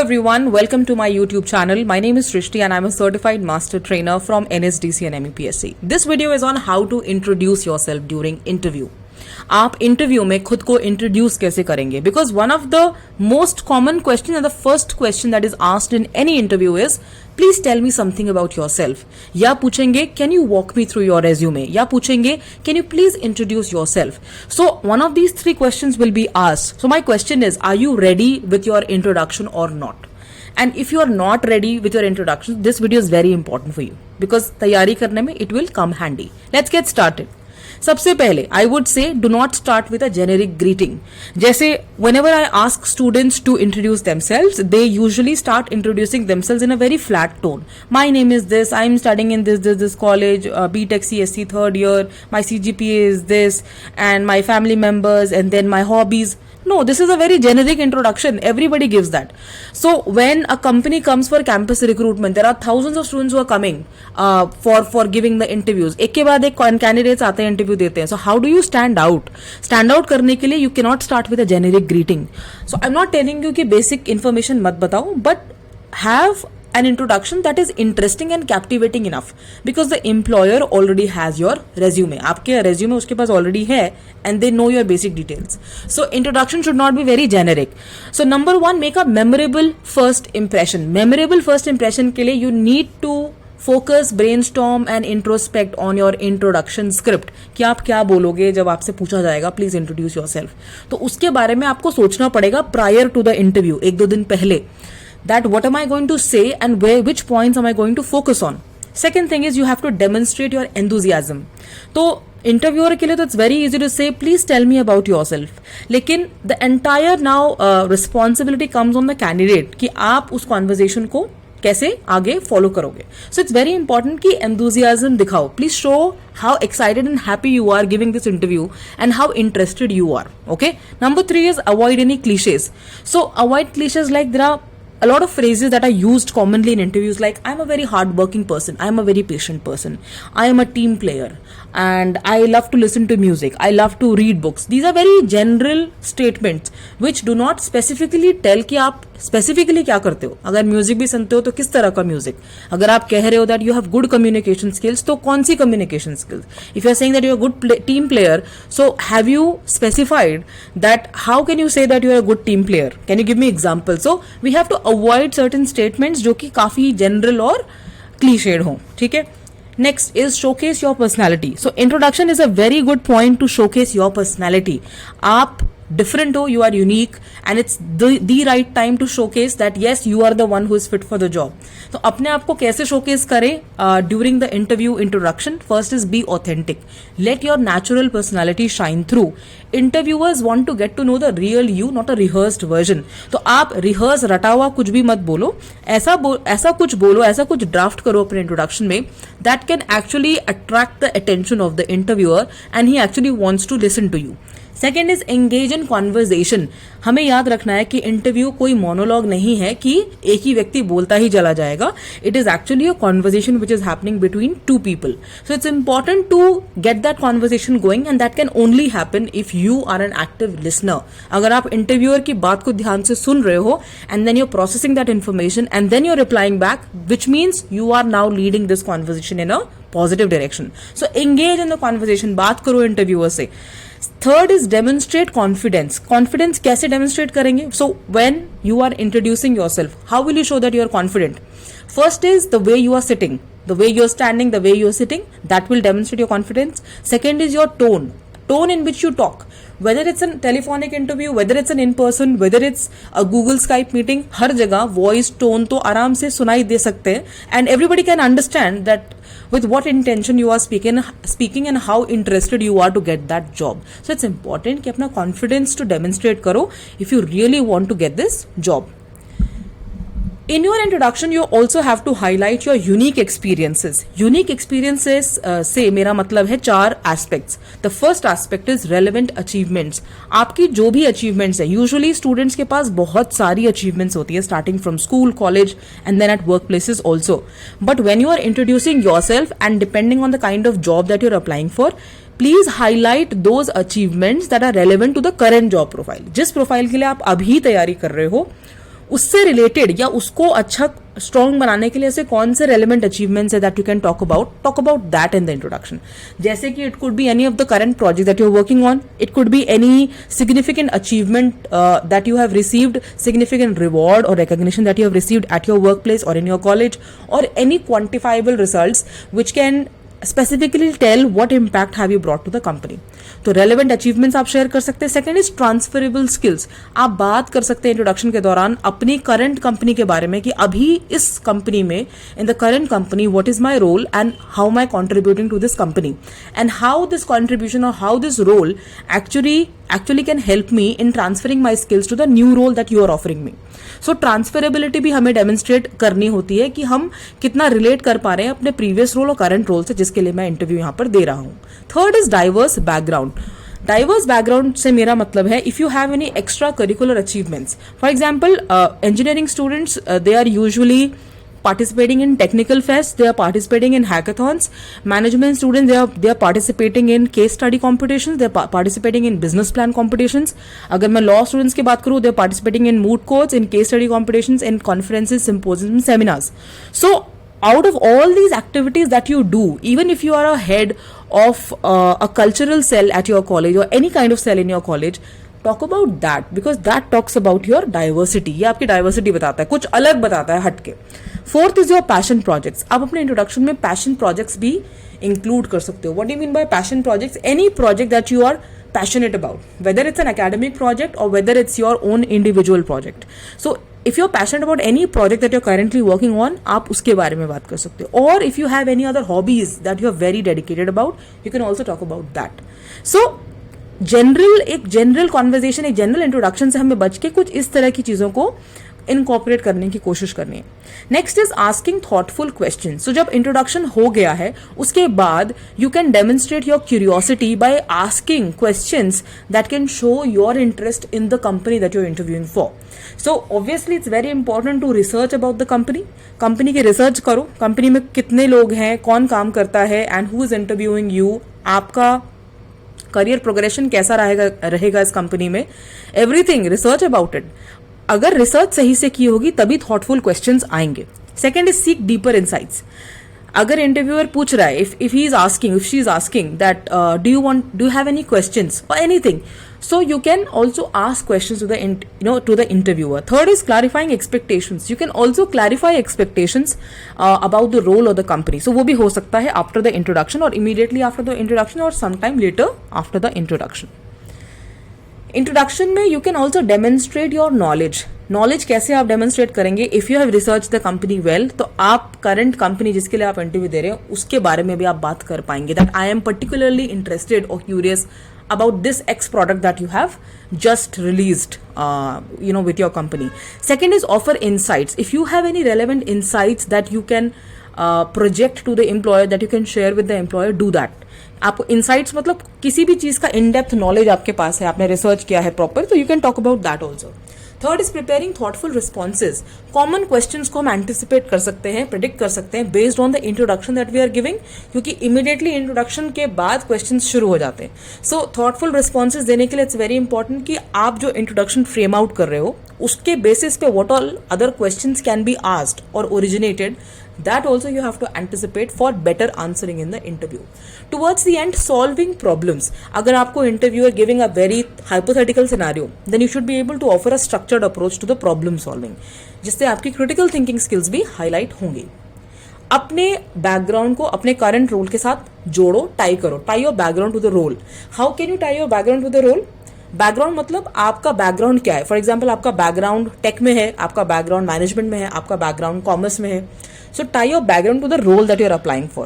everyone, welcome to my YouTube channel. My name is Srishti and I'm a certified master trainer from NSDC and MEPSC. This video is on how to introduce yourself during interview. आप interview में खुद को introduce कैसे करेंगे? Because one of the most common question and the first question that is asked in any interview is please tell me something about yourself. या पूछेंगे can you walk me through your resume, या पूछेंगे can you please introduce yourself. So one of these three questions will be asked. So my question is, are you ready with your introduction और not? And if you are not ready with your introduction, this video is very important for you because तैयारी करने में it will come handy. Let's get started. सबसे पहले I would say do not start with a generic greeting. जैसे whenever I ask students to introduce themselves, they usually start introducing themselves in a very flat tone. My name is this, I am studying in this college, BTech CSC third year, my CGPA is this, and my family members, and then my hobbies. No, this is a very generic introduction. Everybody gives that. So when a company comes for campus recruitment, there are thousands of students who are coming for giving the interviews. एक के बाद एक candidates आते हैं, interview देते हैं. So how do you stand out? Stand out करने के लिए you cannot start with a generic greeting. So I'm not telling you कि basic information मत बताओ, but have an introduction that is interesting and captivating enough because the employer already has your resume. आपके resume उसके पास already है and they know your basic details. So introduction should not be very generic. So number one, make a memorable first impression. Memorable first impression के लिए you need to focus, brainstorm and introspect on your introduction script. कि आप क्या बोलोगे जब आपसे पूछा जाएगा please introduce yourself. तो उसके बारे में आपको सोचना पड़ेगा prior to the interview, एक दो दिन पहले. That what am I going to say and which points am I going to focus on. Second thing is you have to demonstrate your enthusiasm. तो इंटरव्यूअर के लिए तो it's very easy to say please tell me about yourself, लेकिन the entire now responsibility comes on the candidate कि आप उस conversation को कैसे आगे फॉलो करोगे. सो इट्स वेरी इंपॉर्टेंट कि एंथुजियाज्म दिखाओ. Please show how excited and happy you are giving this interview and how interested you are. Okay. Number 3 is avoid any cliches. So avoid cliches like there are a lot of phrases that are used commonly in interviews like I'm a very hardworking person, I'm a very patient person, I am a team player, and I love to listen to music, I love to read books. These are very general statements which do not specifically tell कि आप specifically क्या करते हो. अगर music भी सुनते हो तो किस तरह का म्यूजिक. अगर आप कह रहे हो that you have good communication skills तो कौन सी communication skills. If you are saying that you are a good team player, so have you specified that how can you say that you are a good team player? Can you give me examples? So we have to avoid certain statements जो कि काफी general और cliched हो. ठीक है. Next is showcase your personality. So introduction is a very good point to showcase your personality. आप different हो, you are unique and it's the right time to showcase that yes you are the one who is fit for the job. तो अपने आप को कैसे showcase करें during the interview introduction? First is be authentic. Let your natural personality shine through. Interviewers want to get to know the real you, not a rehearsed version. तो आप rehearse रटा हुआ कुछ भी मत बोलो, ऐसा कुछ बोलो, ऐसा कुछ draft करो अपने introduction में that can actually attract the attention of the interviewer and he actually wants to listen to you. Second is engage in conversation. हमें याद रखना है कि इंटरव्यू कोई मोनोलॉग नहीं है कि एक ही व्यक्ति बोलता ही चला जाएगा. It is actually a conversation which is happening between two people. So it's important to get that conversation going and that can only happen if you are an active listener. अगर आप इंटरव्यूअर की बात को ध्यान से सुन रहे हो and then you are processing that information and then you are replying back, which means you are now leading this conversation in a positive direction. So engage in the conversation, बात करो इंटरव्यूअर से. Third is demonstrate confidence. Confidence कैसे demonstrate करेंगे? So when you are introducing yourself, how will you show that you are confident? First is the way you are sitting, the way you are standing, the way you are sitting. That will demonstrate your confidence. Second is your tone in which you talk. Whether it's a telephonic interview, whether it's an in-person, whether it's a Google Skype meeting, हर जगह voice tone तो आराम से सुनाई दे सकते हैं and everybody can understand that with what intention you are speaking and how interested you are to get that job. So it's important कि अपना confidence to demonstrate करो if you really want to get this job. In your introduction, you also have to highlight your unique experiences. Unique experiences से मेरा मतलब है 4 aspects. The first aspect is relevant achievements. आपकी जो भी achievements है, usually students के पास बहुत सारी achievements होती है, starting from school, college, and then at workplaces also. But when you are introducing yourself and depending on the kind of job that you're applying for, please highlight those achievements that are relevant to the current job profile. जिस profile के लिए आप अभी तैयारी कर रहे हो उससे रिलेटेड या उसको अच्छा स्ट्रॉन्ग बनाने के लिए ऐसे कौन से रेलिवेंट अचीवमेंट्स है that you can talk about that in the introduction. जैसे कि it could be any of the current project that you are working on, it could be any significant achievement that you have received, significant reward or recognition that you have received at your workplace or in your college, or any quantifiable results which can specifically tell what impact have you brought to the company. तो relevant achievements आप share कर सकते हैं. Second is transferable skills. आप बात कर सकते हैं इंट्रोडक्शन के दौरान अपनी करंट कंपनी के बारे में कि अभी इस कंपनी में, in the current company, what is my role and how am I contributing to this company and how this contribution और how this role actually can help me in transferring my skills to the new role that you are offering me. So transferability भी हमें demonstrate करनी होती है कि हम कितना relate कर पा रहे हैं अपने प्रीवियस रोल और करंट रोल से जिसके लिए मैं इंटरव्यू यहाँ पर दे रहा हूँ. Third is diverse background. Diverse background से मेरा मतलब है if you have any extra curricular achievements. For example engineering students they are usually participating in technical fests, they are participating in hackathons. Management students, they are participating in case study competitions, they are participating in business plan competitions. अगर मैं law students की बात करूँ, they are participating in moot courts, in case study competitions, in conferences, symposiums, seminars. So out of all these activities that you do, even if you are a head of a cultural cell at your college or any kind of cell in your college, talk about that because that talks about your diversity. ये आपकी diversity बताता है, कुछ अलग बताता है हटके. Fourth is your passion projects. आप अपने इंट्रोडक्शन में पैशन प्रोजेक्ट्स भी इंक्लूड कर सकते हो. What do you mean by passion projects? Any project that you are passionate about, whether it's an academic project or whether it's your own individual project. So if you're passionate about any project that you're currently working on, आप उसके बारे में बात कर सकते हो. Or if you have any other hobbies that you're very dedicated about, you can also talk about that. So एक general conversation, एक जनरल इंट्रोडक्शन से हमें बच के कुछ इस तरह की चीजों को इनकॉर्पोरेट करने की कोशिश करनी है. Next is asking thoughtful question. So जब इंट्रोडक्शन हो गया है उसके बाद you can demonstrate your curiosity by asking questions that can show your interest in the company that you are interviewing for. So obviously it's very important to research about the company की research करो. Company में कितने लोग हैं, कौन काम करता है and who is interviewing you, आपका करियर प्रोग्रेशन कैसा रहेगा इस कंपनी में, एवरीथिंग रिसर्च अबाउट इट. अगर रिसर्च सही से की होगी तभी थॉटफुल क्वेश्चंस आएंगे. Second is seek deeper insights. अगर इंटरव्यूअर पूछ रहा है, if she is asking that do you have any questions और anything, so you can also ask questions to the interviewer. Third is clarifying expectations. You can also clarify expectations about the role of the company. So वो भी हो सकता है after the introduction or immediately after the introduction or sometime later after the introduction. Introduction में you can also demonstrate your knowledge कैसे आप demonstrate करेंगे? If you have research the company well, तो आप करंट कंपनी जिसके लिए आप interview दे रहे हो उसके बारे में भी आप बात कर पाएंगे. That I M particularly interested और curious about this X product that you have just released with your company. Second is offer insights. If you have any relevant insights that you can project to the employer, that you can share with the employer, do that. आपको insights मतलब किसी भी चीज का in depth knowledge आपके पास है, आपने research किया है प्रॉपर, तो you can talk about that also. Third is preparing thoughtful responses. Common questions को हम एंटिसिपेट कर सकते हैं, प्रिडिक्ट कर सकते हैं based on the introduction that we are giving, क्योंकि इमीडिएटली इंट्रोडक्शन के बाद क्वेश्चंस शुरू हो जाते हैं. सो थॉटफुल रिस्पॉन्सेज देने के लिए इट्स वेरी इंपॉर्टेंट कि आप जो इंट्रोडक्शन फ्रेम आउट कर रहे हो उसके बेसिस पे what all other questions can be asked और originated, that also you have to anticipate for better answering in the interview. Towards the end, solving problems. अगर आपको interviewer giving a very hypothetical scenario, then you should be able to offer a structured approach to the problem solving, जिससे आपकी critical thinking skills भी highlight होंगी. अपने background को अपने current role के साथ जोड़ो, टाई करो. Tie your background to the role. How can you tie your background to the role? Background मतलब आपका बैकग्राउंड क्या है. फॉर एग्जाम्पल आपका बैकग्राउंड टेक में है, आपका बैकग्राउंड मैनेजमेंट में है, आपका बैकग्राउंड कॉमर्स में है. So tie your background to the role that you're applying for.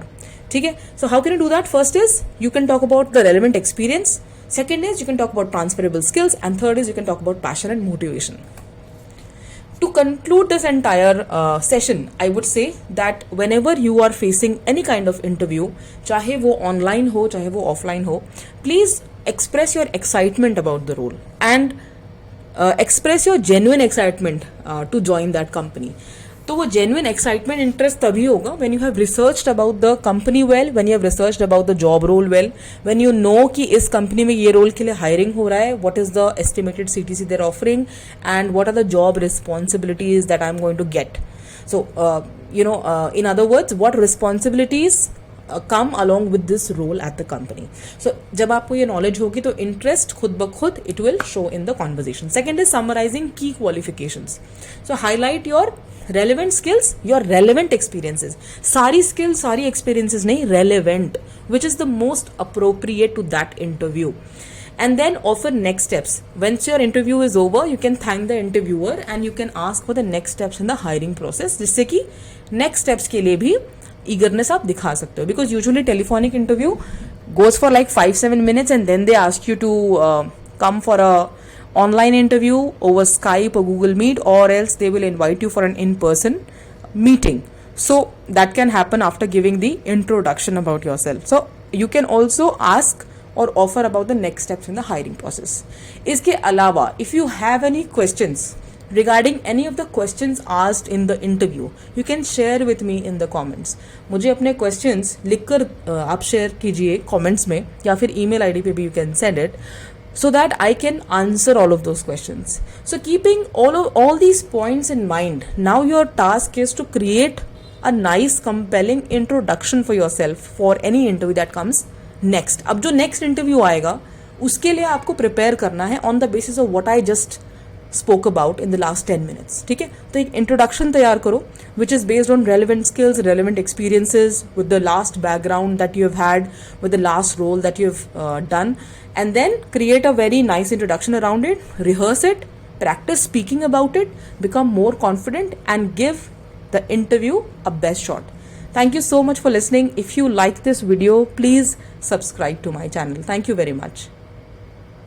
ठीक है? So how can you do that? First is you can talk about the relevant experience. Second is you can talk about transferable skills, and third is you can talk about passion and motivation. To conclude this entire session, I would say that whenever you are facing any kind of interview, चाहे वो online हो, चाहे वो offline हो, please express your excitement about the role and express your genuine excitement to join that company. तो वो genuine excitement interest तभी होगा when you have researched about the company well, when you have researched about the job role well, when you know कि इस company में ये role के लिए हायरिंग हो रहा है, what is the estimated CTC they're offering and what are the job responsibilities that I am going to get. So, in other words, what responsibilities come along with this role at the company. So, जब आपको ये knowledge होगी तो interest खुद ब खुद it will show in the conversation. Second is summarizing key qualifications. So, highlight your relevant skills, your relevant experiences. सारी skills, सारी experiences नहीं, relevant, which is the most appropriate to that interview. And then offer next steps. Once your interview is over, you can thank the interviewer and you can ask for the next steps in the hiring process, जिससे कि next steps के लिए भी eagerness आप दिखा सकते हो. Because usually telephonic interview goes for like 5-7 minutes and then they ask you to come for a online interview over Skype or Google Meet, or else they will invite you for an in-person meeting. So that can happen after giving the introduction about yourself. So you can also ask or offer about the next steps in the hiring process. इसके अलावा if you have any questions regarding any of the questions asked in the interview, you can share with me in the comments. मुझे अपने questions लिखकर आप share कीजिए comments में, या फिर email ID पे भी you can send it, so that I can answer all of those questions. So keeping all these points in mind, now your task is to create a nice compelling introduction for yourself for any interview that comes next. अब जो next interview आएगा उसके लिए आपको prepare करना है on the basis of what I just spoke about in the last 10 minutes. ठीक है, तो एक इंट्रोडक्शन तैयार करो which is based on relevant skills, relevant experiences, with the last background that you have had, with the last role that you have done, and then create a very nice introduction around it, rehearse it, practice speaking about it, become more confident and give the interview a best shot. Thank you so much for listening. If you like this video, please subscribe to my channel. Thank you very much.